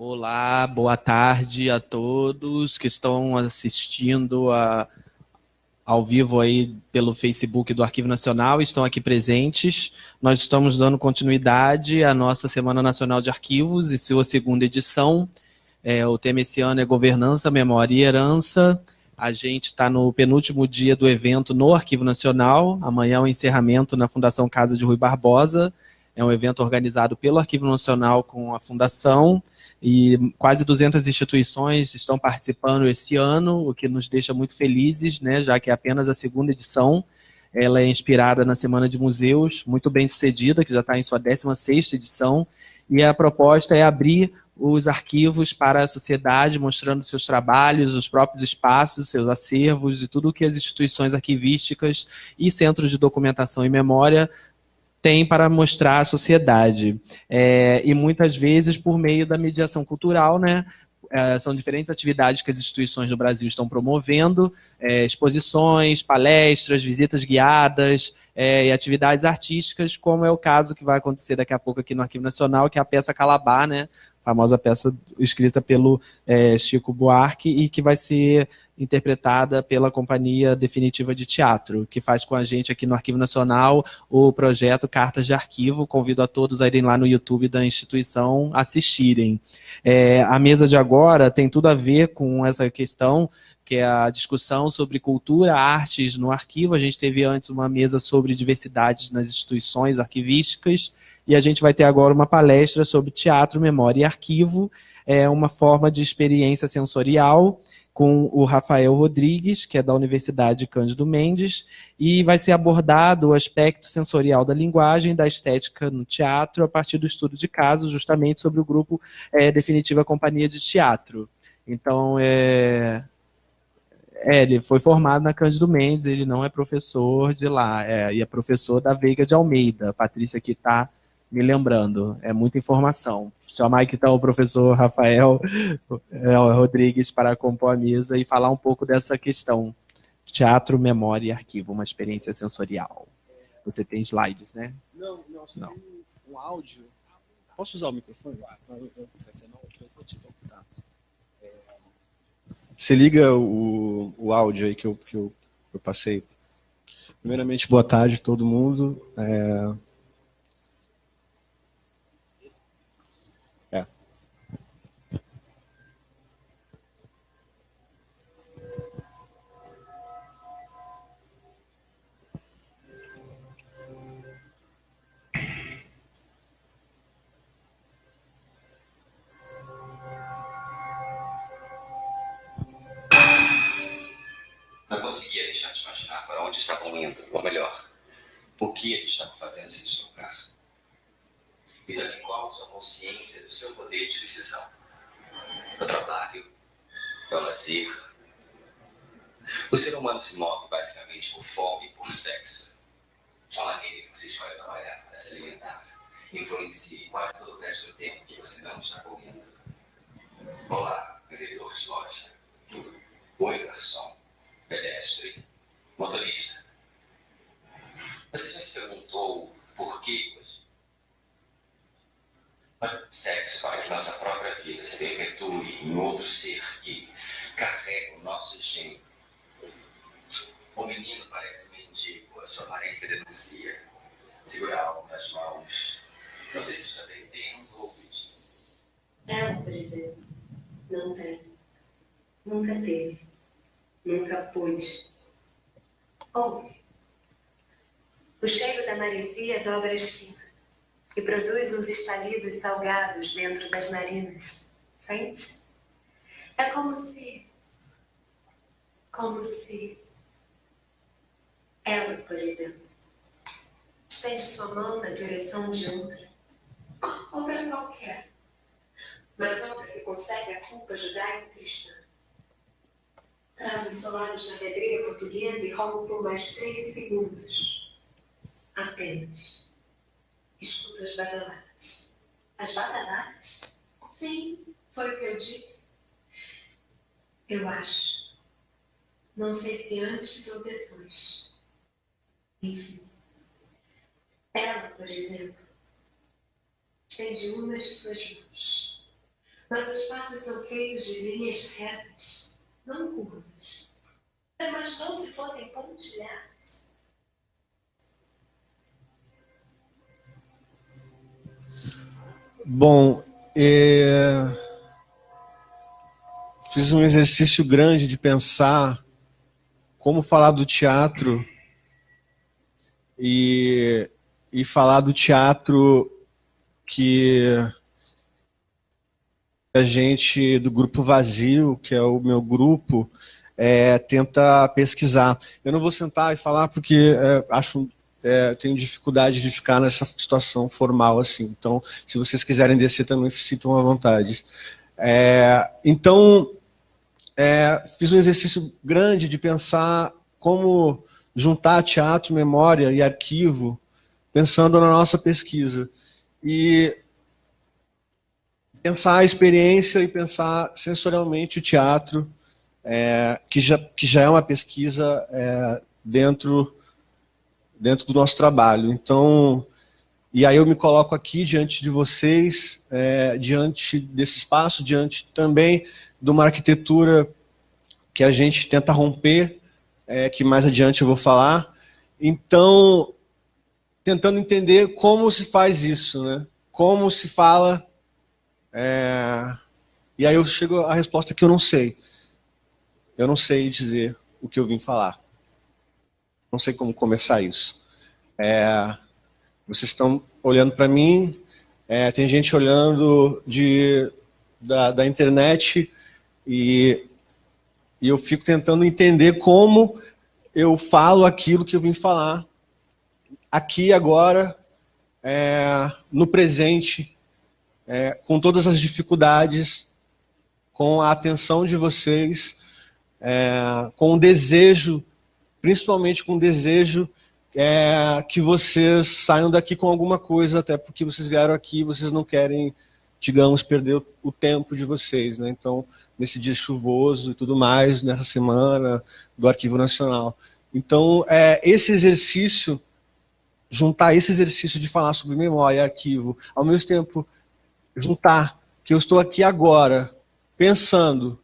Olá, boa tarde a todos que estão assistindo ao vivo aí pelo Facebook do Arquivo Nacional, estão aqui presentes. Nós estamos dando continuidade à nossa Semana Nacional de Arquivos e sua segunda edição. O tema esse ano é Governança, Memória e Herança. A gente está no penúltimo dia do evento no Arquivo Nacional. Amanhã é o encerramento na Fundação Casa de Rui Barbosa. É um evento organizado pelo Arquivo Nacional com a Fundação, e quase 200 instituições estão participando esse ano, o que nos deixa muito felizes, né, já que é apenas a segunda edição. Ela é inspirada na Semana de Museus, muito bem sucedida, que já está em sua 16ª edição, e a proposta é abrir os arquivos para a sociedade, mostrando seus trabalhos, os próprios espaços, seus acervos e tudo o que as instituições arquivísticas e centros de documentação e memória tem para mostrar à sociedade. E muitas vezes por meio da mediação cultural, né? São diferentes atividades que as instituições do Brasil estão promovendo, exposições, palestras, visitas guiadas e atividades artísticas, como é o caso que vai acontecer daqui a pouco aqui no Arquivo Nacional, que é a peça Calabar, né? A famosa peça escrita pelo Chico Buarque e que vai ser interpretada pela Companhia Definitiva de Teatro, que faz com a gente aqui no Arquivo Nacional o projeto Cartas de Arquivo. Convido a todos a irem lá no YouTube da instituição assistirem. A mesa de agora tem tudo a ver com essa questão, que é a discussão sobre cultura, artes no arquivo. A gente teve antes uma mesa sobre diversidade nas instituições arquivísticas, e a gente vai ter agora uma palestra sobre teatro, memória e arquivo, uma forma de experiência sensorial, com o Rafael Rodrigues, que é da Universidade Cândido Mendes, e vai ser abordado o aspecto sensorial da linguagem, da estética no teatro, a partir do estudo de casos, justamente sobre o grupo Definitiva Companhia de Teatro. Então, ele foi formado na Cândido Mendes, ele não é professor de lá, e é professor da Veiga de Almeida. A Patrícia aqui está me lembrando, é muita informação. Chamar aqui então o professor Rafael Rodrigues para compor a mesa e falar um pouco dessa questão. Teatro, memória e arquivo, uma experiência sensorial. Você tem slides, né? Não. Tem um áudio. Posso usar o microfone? Tá. Você liga o áudio aí que eu passei. Primeiramente, boa tarde a todo mundo. Não conseguia deixar de imaginar para onde estavam indo, ou melhor, o que eles estavam fazendo se deslocar. E também qual sua consciência do seu poder de decisão. O trabalho, o lazer. O ser humano se move basicamente por fome e por sexo. A maneira que você escolhe trabalhar para se alimentar influencia quase todo o resto do tempo que você não está correndo. Olá, vendedor de loja. Oi, garçom. Pedestre, motorista. Você já se perguntou por que sexo para que nossa própria vida se perpetue em outro ser que carrega o nosso gênio? O menino parece mendigo, a sua aparência denuncia. Segura algo nas mãos. Não sei se está perdendo ou pedindo. Ela, por exemplo, não tem. Nunca teve. Nunca pôde. Ouve. O cheiro da maresia dobra a espina e produz uns estalidos salgados dentro das narinas. Sente? É como se ela, por exemplo, estende sua mão na direção de outra qualquer, mas outra que consegue a culpa judaico-cristã. Trava os olhos na pedreira portuguesa e rola por mais 3 segundos. Apenas. Escuta as badaladas. As badaladas? Sim, foi o que eu disse. Eu acho. Não sei se antes ou depois. Enfim. Ela, por exemplo, estende uma de suas mãos. Mas os passos são feitos de linhas retas, não curvas. Você imaginou se fossem pontilhadas? Bom, fiz um exercício grande de pensar como falar do teatro e falar do teatro que a gente do Grupo Vazio, que é o meu grupo, tenta pesquisar. Eu não vou sentar e falar porque tenho dificuldade de ficar nessa situação formal assim. Então, se vocês quiserem descer também, sintam à vontade. Então, fiz um exercício grande de pensar como juntar teatro, memória e arquivo, pensando na nossa pesquisa. E pensar a experiência e pensar sensorialmente o teatro, que já é uma pesquisa dentro do nosso trabalho. Então, e aí eu me coloco aqui diante de vocês, diante desse espaço, diante também de uma arquitetura que a gente tenta romper, que mais adiante eu vou falar. Então, tentando entender como se faz isso, né? Como se fala. E aí eu chego à resposta que eu não sei. Eu não sei dizer o que eu vim falar. Não sei como começar isso. Vocês estão olhando para mim, tem gente olhando da internet e eu fico tentando entender como eu falo aquilo que eu vim falar aqui agora, no presente, com todas as dificuldades, com a atenção de vocês, com o desejo, principalmente com o desejo que vocês saiam daqui com alguma coisa, até porque vocês vieram aqui, vocês não querem, digamos, perder o tempo de vocês, né? Então, nesse dia chuvoso e tudo mais, nessa semana do Arquivo Nacional. Então, esse exercício, juntar esse exercício de falar sobre memória e arquivo, ao mesmo tempo, juntar que eu estou aqui agora, pensando,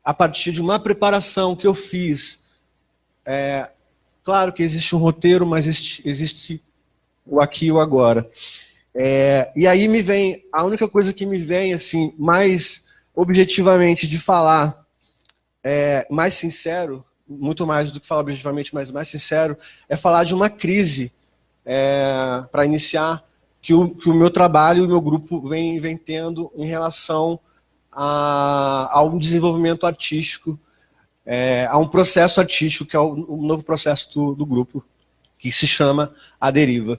a partir de uma preparação que eu fiz, claro que existe um roteiro, mas existe o aqui e o agora. E aí a única coisa que me vem, assim, mais objetivamente de falar, mais sincero, muito mais do que falar objetivamente, mas mais sincero, é falar de uma crise, para iniciar, que o meu trabalho e o meu grupo vem tendo em relação a um desenvolvimento artístico, a um processo artístico, que é o novo processo do grupo, que se chama A Deriva.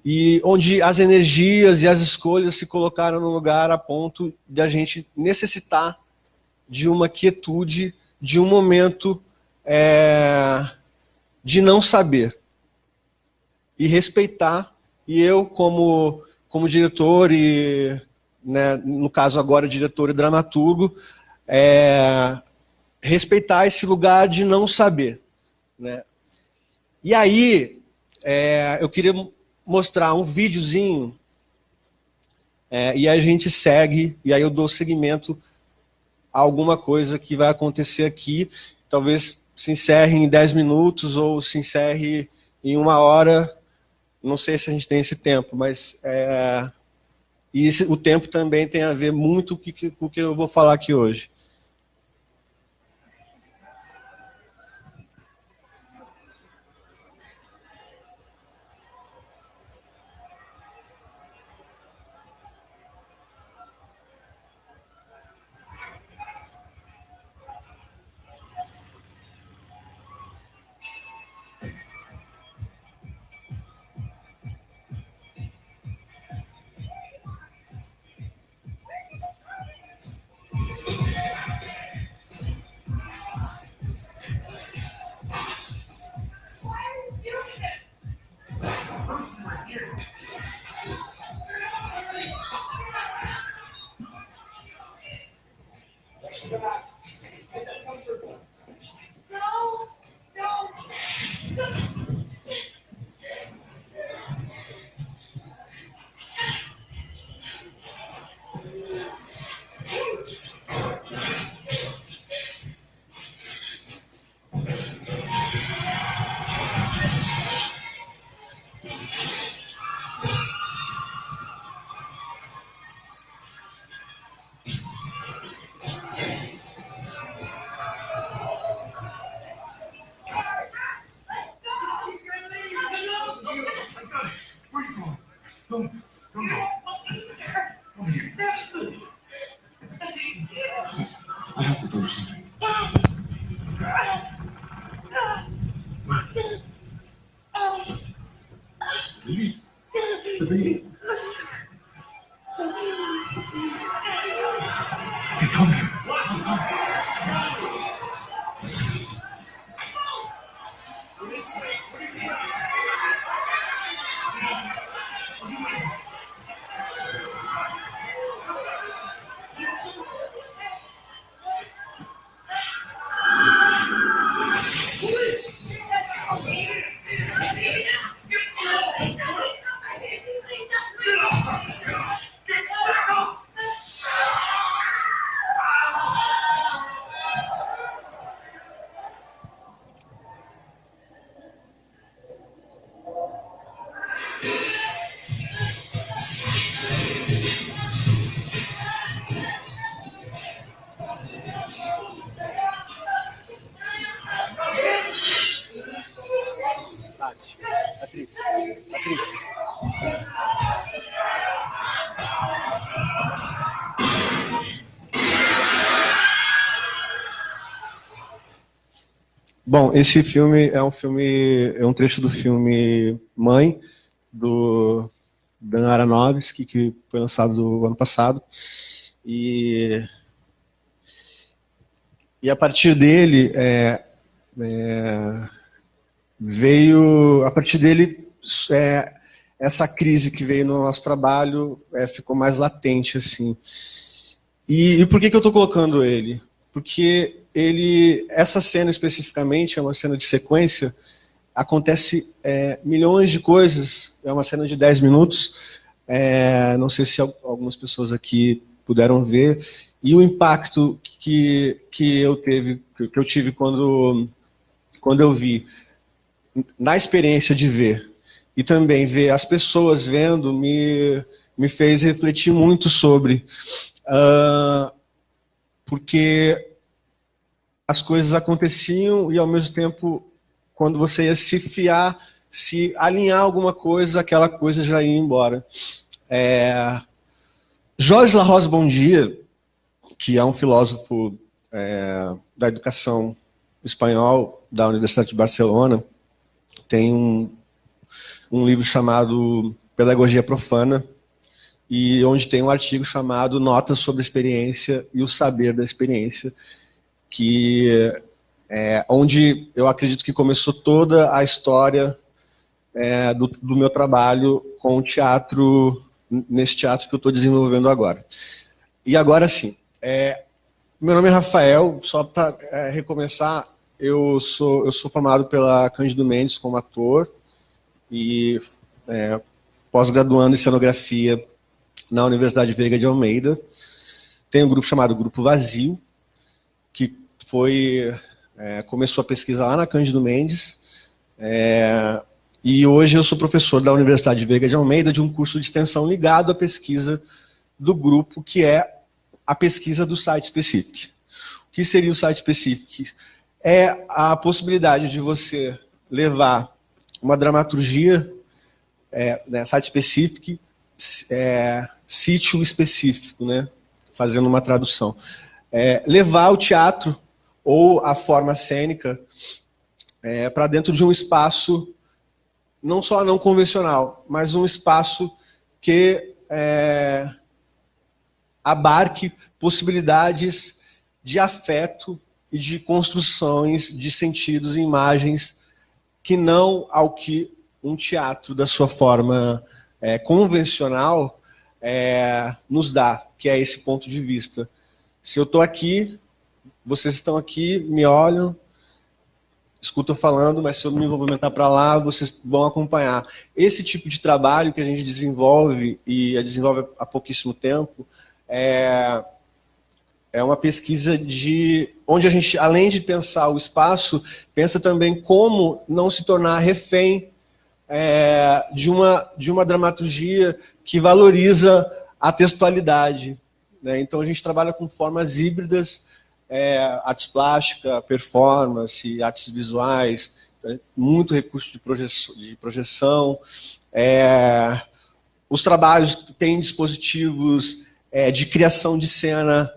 E onde as energias e as escolhas se colocaram no lugar a ponto de a gente necessitar de uma quietude, de um momento de não saber. E respeitar, e eu como diretor e, né, no caso agora diretor e dramaturgo, respeitar esse lugar de não saber, né? E aí, eu queria mostrar um videozinho, e a gente segue, e aí eu dou seguimento a alguma coisa que vai acontecer aqui, talvez se encerre em 10 minutos, ou se encerre em 1 hora, não sei se a gente tem esse tempo, mas o tempo também tem a ver muito com o que eu vou falar aqui hoje. have to do something. Baby. The baby. Hey, come here. Bom, esse filme é um trecho do filme Mãe, do Dan Aronofsky, que foi lançado no ano passado. E a partir dele, essa crise que veio no nosso trabalho ficou mais latente, assim. E por que eu estou colocando ele? Porque essa cena especificamente é uma cena de sequência, acontece milhões de coisas, é uma cena de 10 minutos, não sei se algumas pessoas aqui puderam ver, e o impacto que eu tive quando eu vi, na experiência de ver, e também ver as pessoas vendo, me fez refletir muito sobre, porque as coisas aconteciam e, ao mesmo tempo, quando você ia se alinhar alguma coisa, aquela coisa já ia embora. Jorge La Rose Bondia, que é um filósofo da educação espanhol da Universidade de Barcelona, tem um livro chamado Pedagogia Profana, e onde tem um artigo chamado Notas sobre a Experiência e o Saber da Experiência, que onde eu acredito que começou toda a história do meu trabalho com o teatro, nesse teatro que eu estou desenvolvendo agora. E agora sim, meu nome é Rafael, só para recomeçar, eu sou formado pela Cândido Mendes como ator e pós-graduando em cenografia na Universidade Veiga de Almeida. Tem um grupo chamado Grupo Vazio, que começou a pesquisa lá na Cândido Mendes, e hoje eu sou professor da Universidade Veiga de Almeida de um curso de extensão ligado à pesquisa do grupo, que é a pesquisa do Site Specific. O que seria o Site Specific? É a possibilidade de você levar uma dramaturgia, Site Specific, sítio específico, né? Fazendo uma tradução. Levar o teatro ou a forma cênica para dentro de um espaço não só não convencional, mas um espaço que abarque possibilidades de afeto e de construções de sentidos e imagens que não ao que um teatro da sua forma convencional nos dá, que é esse ponto de vista. Se eu estou aqui, vocês estão aqui, me olham, escutam falando, mas se eu me movimentar para lá, vocês vão acompanhar. Esse tipo de trabalho que a gente desenvolve, e desenvolve há pouquíssimo tempo, é uma pesquisa onde a gente, além de pensar o espaço, pensa também como não se tornar refém de uma dramaturgia que valoriza a textualidade. Então a gente trabalha com formas híbridas, artes plásticas, performance, artes visuais, muito recurso de projeção. Os trabalhos têm dispositivos de criação de cena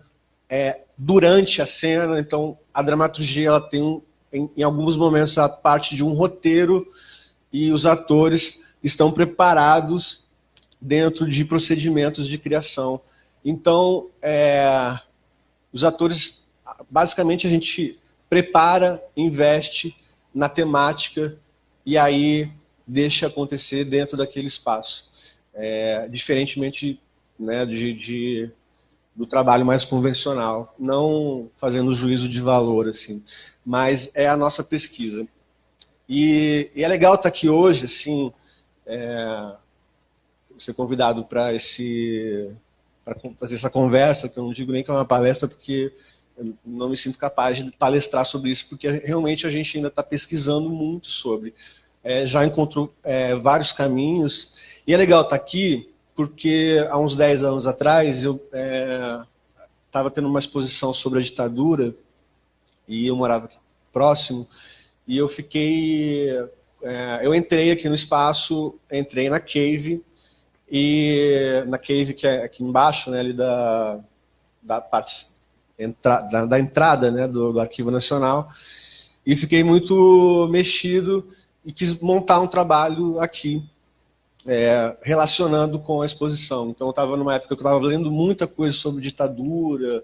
durante a cena. Então, a dramaturgia ela tem, em alguns momentos, a parte de um roteiro e os atores estão preparados dentro de procedimentos de criação. Então, os atores, basicamente, a gente prepara, investe na temática e aí deixa acontecer dentro daquele espaço. Diferentemente, né, do trabalho mais convencional, não fazendo juízo de valor, assim, mas é a nossa pesquisa. E é legal estar aqui hoje, assim, ser convidado para fazer essa conversa, que eu não digo nem que é uma palestra, porque eu não me sinto capaz de palestrar sobre isso, porque realmente a gente ainda está pesquisando muito sobre. Já encontrou vários caminhos, e é legal estar aqui, porque há uns 10 anos atrás eu estava tendo uma exposição sobre a ditadura, e eu morava aqui próximo, e eu fiquei... eu entrei aqui no espaço, entrei na Cave, e na Cave, que é aqui embaixo, né, ali da parte da entrada, né, do Arquivo Nacional, e fiquei muito mexido e quis montar um trabalho aqui, relacionando com a exposição. Então, eu estava numa época que eu estava lendo muita coisa sobre ditadura,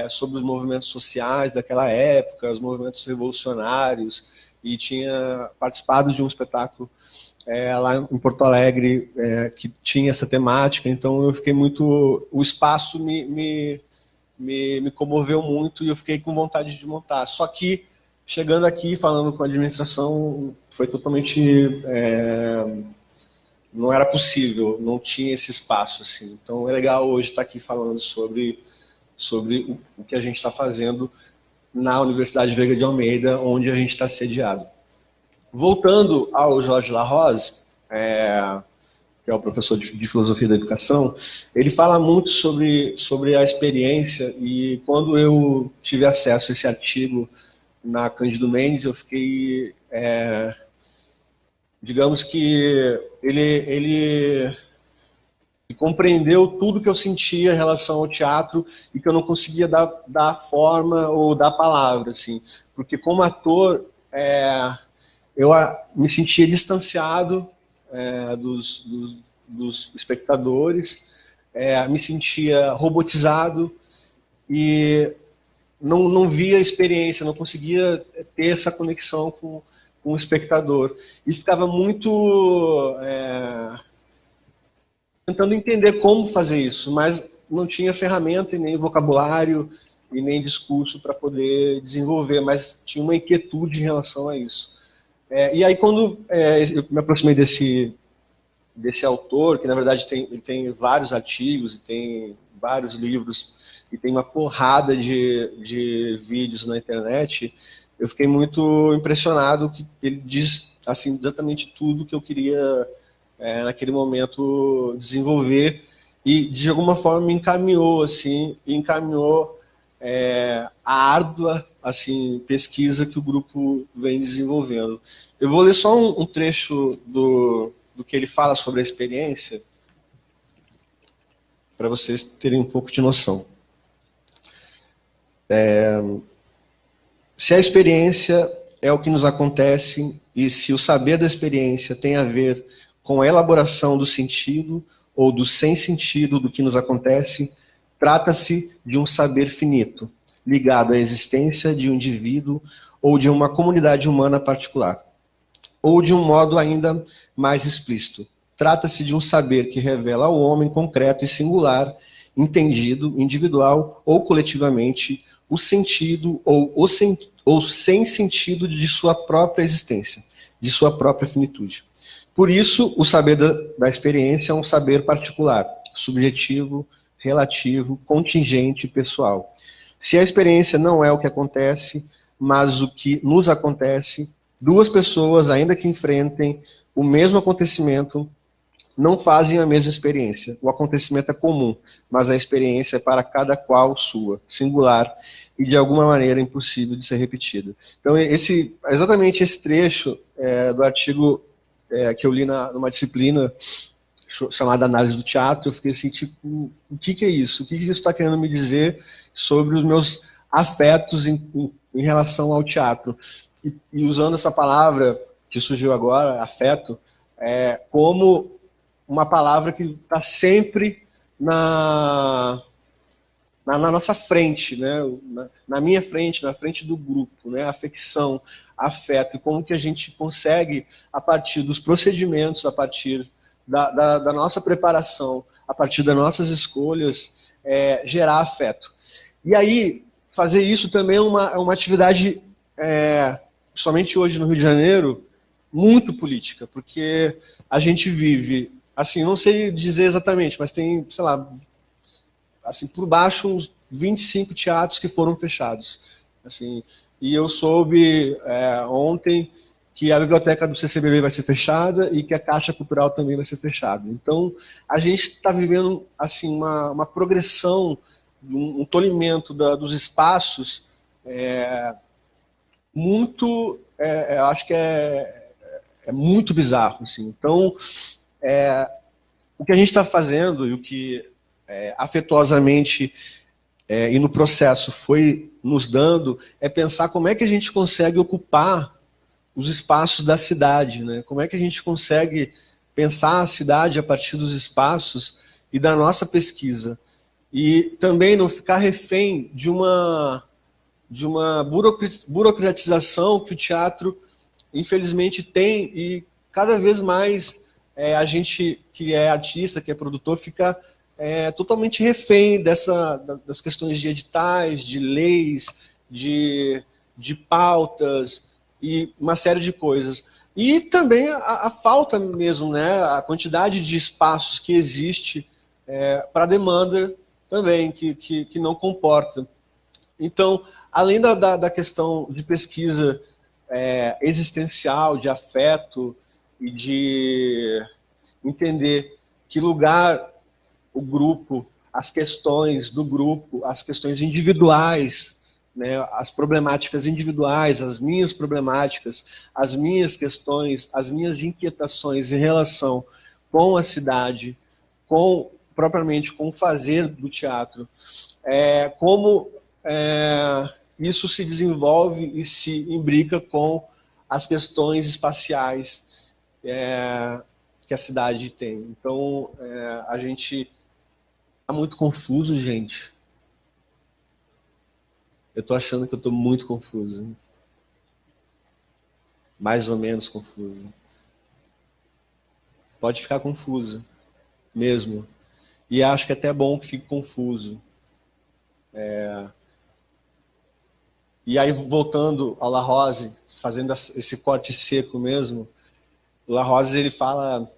sobre os movimentos sociais daquela época, os movimentos revolucionários, e tinha participado de um espetáculo lá em Porto Alegre que tinha essa temática. Então, eu fiquei muito... O espaço me comoveu muito e eu fiquei com vontade de montar. Só que, chegando aqui, falando com a administração, foi totalmente... não era possível, não tinha esse espaço, assim. Então é legal hoje estar aqui falando sobre o que a gente está fazendo na Universidade Veiga de Almeida, onde a gente está sediado. Voltando ao Jorge Larroze, que é o professor de Filosofia da Educação, ele fala muito sobre a experiência, e quando eu tive acesso a esse artigo na Cândido Mendes, eu fiquei... digamos que ele compreendeu tudo que eu sentia em relação ao teatro e que eu não conseguia dar forma ou dar palavra, assim, porque como ator eu me sentia distanciado dos espectadores, me sentia robotizado e não via experiência, não conseguia ter essa conexão com o espectador. E ficava muito tentando entender como fazer isso, mas não tinha ferramenta e nem vocabulário e nem discurso para poder desenvolver, mas tinha uma inquietude em relação a isso. E aí, quando eu me aproximei desse autor, que na verdade ele tem vários artigos, e tem vários livros, e tem uma porrada de vídeos na internet, eu fiquei muito impressionado que ele diz assim, exatamente tudo que eu queria naquele momento desenvolver, e de alguma forma me encaminhou a árdua assim, pesquisa que o grupo vem desenvolvendo. Eu vou ler só um trecho do que ele fala sobre a experiência, para vocês terem um pouco de noção. Se a experiência é o que nos acontece, e se o saber da experiência tem a ver com a elaboração do sentido ou do sem sentido do que nos acontece, trata-se de um saber finito, ligado à existência de um indivíduo ou de uma comunidade humana particular. Ou de um modo ainda mais explícito, trata-se de um saber que revela ao homem concreto e singular, entendido, individual ou coletivamente, o sentido ou sem sentido de sua própria existência, de sua própria finitude. Por isso, o saber da experiência é um saber particular, subjetivo, relativo, contingente e pessoal. Se a experiência não é o que acontece, mas o que nos acontece, duas pessoas, ainda que enfrentem o mesmo acontecimento, não fazem a mesma experiência. O acontecimento é comum, mas a experiência é para cada qual sua, singular e de alguma maneira impossível de ser repetida. Então, exatamente esse trecho do artigo que eu li numa disciplina chamada análise do teatro, eu fiquei assim, tipo, o que é isso? O que isso está querendo me dizer sobre os meus afetos em relação ao teatro? E usando essa palavra que surgiu agora, afeto, como uma palavra que está sempre na nossa frente, né? Na minha frente, na frente do grupo, né? Afecção, afeto, e como que a gente consegue, a partir dos procedimentos, a partir da nossa preparação, a partir das nossas escolhas, gerar afeto. E aí, fazer isso também é uma atividade, somente hoje no Rio de Janeiro, muito política, porque a gente vive, assim, não sei dizer exatamente, mas tem, sei lá, assim, por baixo, uns 25 teatros que foram fechados. Assim, e eu soube ontem que a biblioteca do CCBB vai ser fechada e que a Caixa Cultural também vai ser fechada. Então, a gente está vivendo assim, uma progressão, um tolimento dos espaços muito, eu acho que é muito bizarro. Assim. Então, o que a gente está fazendo e o que afetuosamente e no processo foi nos dando é pensar como é que a gente consegue ocupar os espaços da cidade, né? Como é que a gente consegue pensar a cidade a partir dos espaços e da nossa pesquisa. E também não ficar refém de uma burocratização que o teatro, infelizmente, tem, e cada vez mais a gente que é artista, que é produtor, fica totalmente refém das questões de editais, de leis, de pautas e uma série de coisas. E também a falta mesmo, né, a quantidade de espaços que existe para demanda também, que não comporta. Então, além da questão de pesquisa existencial, de afeto e de entender que lugar o grupo, as questões do grupo, as questões individuais, né, as problemáticas individuais, as minhas problemáticas, as minhas questões, as minhas inquietações em relação com a cidade, propriamente com o fazer do teatro, como isso se desenvolve e se imbrica com as questões espaciais que a cidade tem. Então, a gente está muito confuso, gente. Eu estou achando que eu estou muito confuso. Mais ou menos confuso. Pode ficar confuso, mesmo. E acho que é até bom que fique confuso. E aí, voltando ao La Rose, fazendo esse corte seco mesmo, o La Rose, ele fala,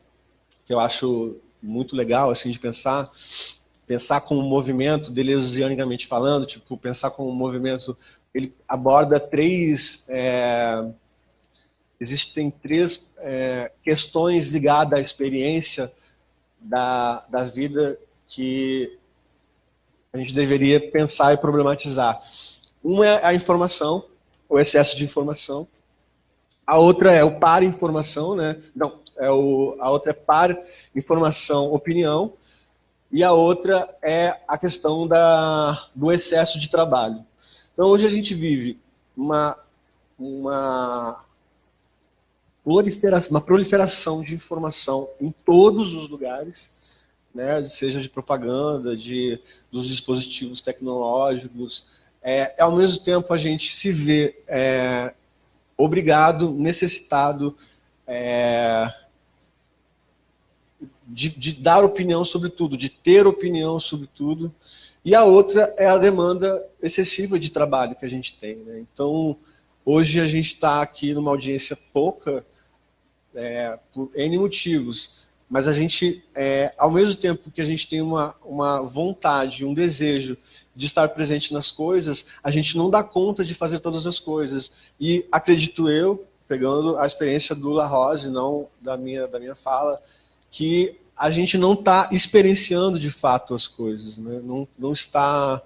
que eu acho muito legal assim, de pensar como um movimento, deleuzianicamente falando, tipo, pensar como um movimento, ele aborda existem três questões ligadas à experiência da vida que a gente deveria pensar e problematizar. Uma é a informação, o excesso de informação. A outra é o par-informação, né? Não, a outra é par-informação, opinião. E a outra é a questão do excesso de trabalho. Então, hoje a gente vive uma proliferação de informação em todos os lugares, né? Seja de propaganda, dos dispositivos tecnológicos. Ao mesmo tempo, a gente se vê obrigado, necessitado de dar opinião sobre tudo, de ter opinião sobre tudo. E a outra é a demanda excessiva de trabalho que a gente tem, né? Então, hoje a gente está aqui numa audiência pouca, por N motivos, mas a gente, ao mesmo tempo que a gente tem uma vontade, um desejo de estar presente nas coisas, a gente não dá conta de fazer todas as coisas. E acredito eu, pegando a experiência do La Rose, não da minha fala, que a gente não está experienciando de fato as coisas, né? Não está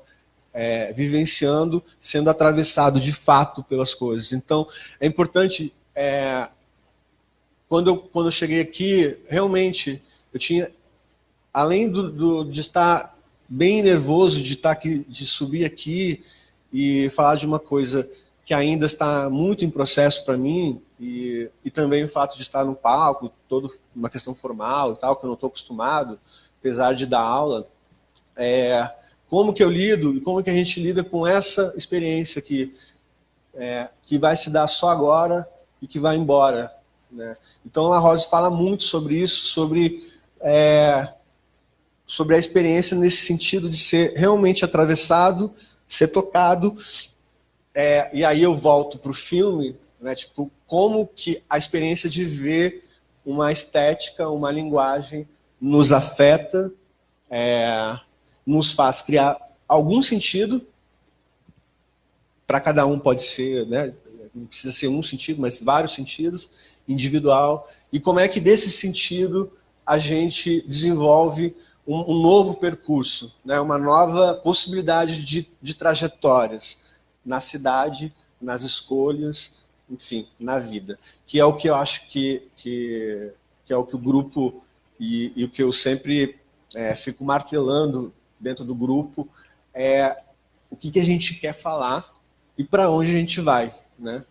vivenciando, sendo atravessado de fato pelas coisas. Então, é importante, quando eu cheguei aqui, realmente, eu tinha, além de estar bem nervoso, de estar aqui, de subir aqui e falar de uma coisa que ainda está muito em processo para mim, e também o fato de estar no palco, toda uma questão formal e tal, que eu não estou acostumado, apesar de dar aula, como que eu lido e como que a gente lida com essa experiência que vai se dar só agora e que vai embora, né? Então a Rose fala muito sobre isso, sobre a experiência nesse sentido de ser realmente atravessado, ser tocado, e aí eu volto para o filme, né, tipo, como que a experiência de ver uma estética, uma linguagem nos afeta, nos faz criar algum sentido, para cada um pode ser, né, não precisa ser um sentido, mas vários sentidos, individual, e como é que desse sentido a gente desenvolve um novo percurso, né, uma nova possibilidade de trajetórias na cidade, nas escolhas, enfim, na vida. Que é o que eu acho que é o que o grupo, e o que eu sempre fico martelando dentro do grupo, é o que a gente quer falar e para onde a gente vai, né?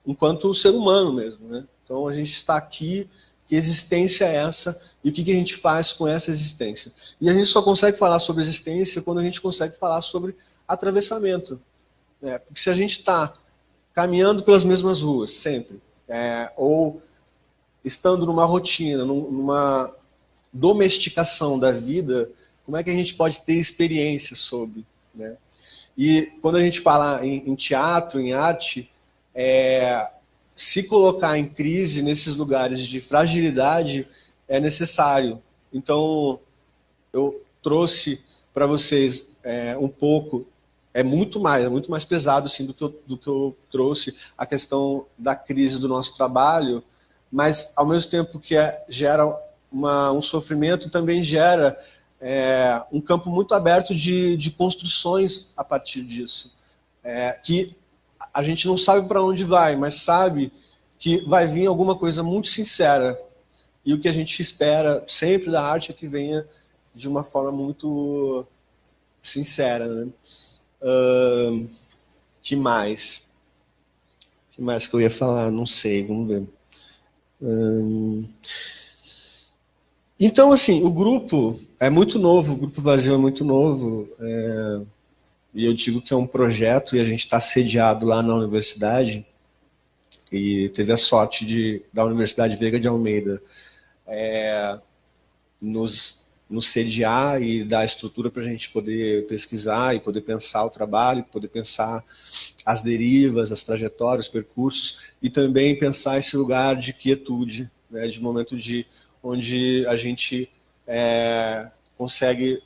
Enquanto ser humano mesmo, né? Então a gente está aqui, que existência é essa e o que a gente faz com essa existência. E a gente só consegue falar sobre existência quando a gente consegue falar sobre atravessamento, né? Porque se a gente está caminhando pelas mesmas ruas sempre, ou estando numa rotina, numa domesticação da vida, como é que a gente pode ter experiência sobre, né? E quando a gente fala em teatro, em arte, se colocar em crise nesses lugares de fragilidade é necessário. Então, eu trouxe para vocês um pouco, é muito mais pesado assim, do que eu trouxe a questão da crise do nosso trabalho, mas ao mesmo tempo que gera um sofrimento, também gera um campo muito aberto de construções a partir disso, que a gente não sabe para onde vai, mas sabe que vai vir alguma coisa muito sincera, e o que a gente espera sempre da arte é que venha de uma forma muito sincera, né? Que mais que eu ia falar? Não sei, vamos ver. Então, assim, o grupo é muito novo, o Grupo Vazio é muito novo, e eu digo que é um projeto, e a gente está sediado lá na universidade, e teve a sorte da Universidade Veiga de Almeida nos sediar e dar estrutura para a gente poder pesquisar e poder pensar o trabalho, poder pensar as derivas, as trajetórias, os percursos, e também pensar esse lugar de quietude, né, de momento onde a gente consegue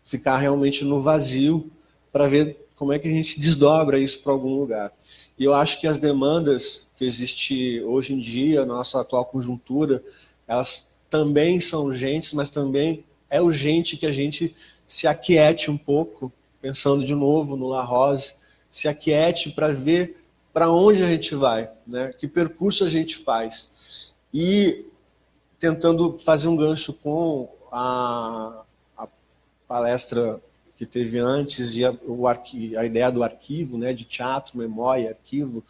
ficar realmente no vazio para ver como é que a gente desdobra isso para algum lugar. E eu acho que as demandas que existem hoje em dia, na nossa atual conjuntura, elas também são urgentes, mas também é urgente que a gente se aquiete um pouco, pensando de novo no La Rose, se aquiete para ver para onde a gente vai, né? Que percurso a gente faz. E tentando fazer um gancho com a palestra que teve antes e a ideia do arquivo, né, de teatro, memória, arquivo,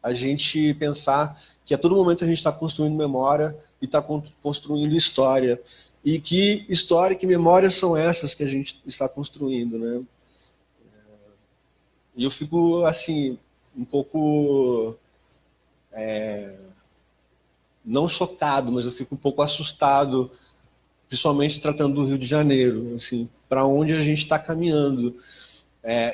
a gente pensar que a todo momento a gente está construindo memória e está construindo história. E que história e que memórias são essas que a gente está construindo, né? E eu fico, assim, um pouco... não chocado, mas eu fico um pouco assustado, principalmente tratando do Rio de Janeiro, assim, para onde a gente está caminhando.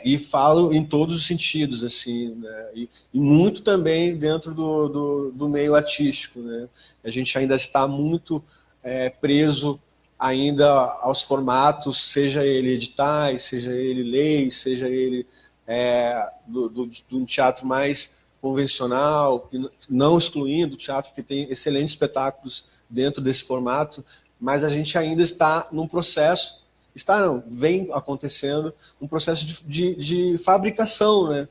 E falo em todos os sentidos, assim, né? E muito também dentro do meio artístico, né? A gente ainda está muito preso ainda aos formatos, seja ele editais, seja ele leis, seja ele do teatro mais convencional, não excluindo o teatro que tem excelentes espetáculos dentro desse formato, mas a gente ainda está num processo, vem acontecendo um processo de fabricação, né,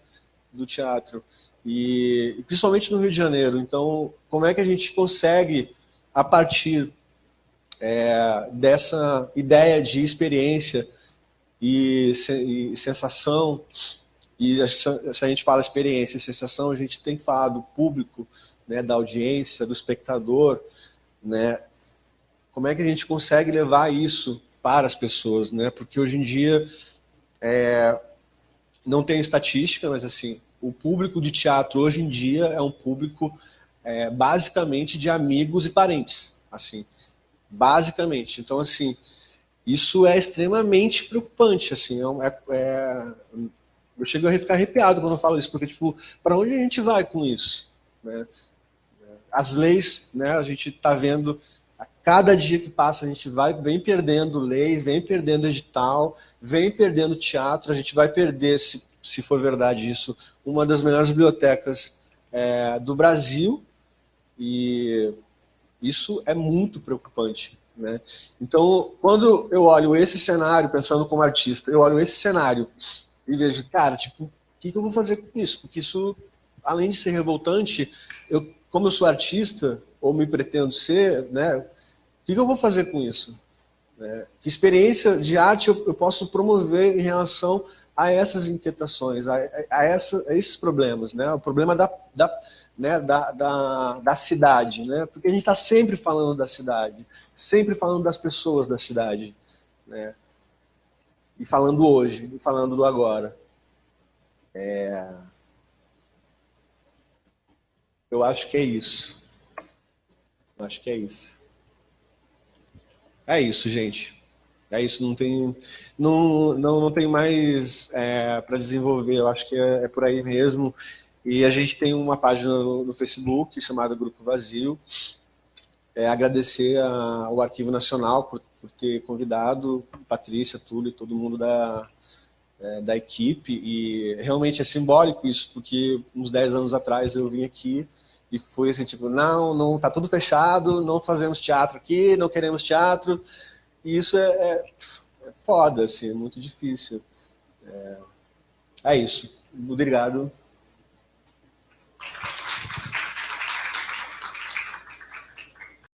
do teatro, e principalmente no Rio de Janeiro. Então, como é que a gente consegue, a partir dessa ideia de experiência e sensação. E se a gente fala experiência e sensação, a gente tem que falar do público, né, da audiência, do espectador, né? Como é que a gente consegue levar isso para as pessoas, né? Porque hoje em dia não tem estatística, mas assim, o público de teatro hoje em dia é um público basicamente de amigos e parentes, assim, basicamente. Então, assim, isso é extremamente preocupante, assim, eu chego a ficar arrepiado quando eu falo isso, porque, tipo, para onde a gente vai com isso, né? As leis, né, a gente está vendo, a cada dia que passa a gente vem perdendo lei, vem perdendo edital, vem perdendo teatro, a gente vai perder, se for verdade isso, uma das melhores bibliotecas do Brasil, e isso é muito preocupante, né? Então, quando eu olho esse cenário, pensando como artista, eu olho esse cenário e vejo, cara, tipo, o que eu vou fazer com isso? Porque isso, além de ser revoltante, como eu sou artista, ou me pretendo ser, né, o que eu vou fazer com isso? Que experiência de arte eu posso promover em relação a essas inquietações, a esses problemas, né? O problema da cidade, né? Porque a gente está sempre falando da cidade, sempre falando das pessoas da cidade, né? E falando hoje, e falando do agora. Eu acho que é isso. Eu acho que é isso. É isso, gente. É isso, não tem mais para desenvolver. Eu acho que é por aí mesmo. E a gente tem uma página no Facebook chamada Grupo Vazio. Agradecer ao Arquivo Nacional por ter convidado Patrícia, Túlio e todo mundo da equipe. E realmente é simbólico isso, porque uns 10 anos atrás eu vim aqui e foi assim, tipo, não, tá tudo fechado, não fazemos teatro aqui, não queremos teatro. E isso é foda, assim, é muito difícil. É isso. Obrigado.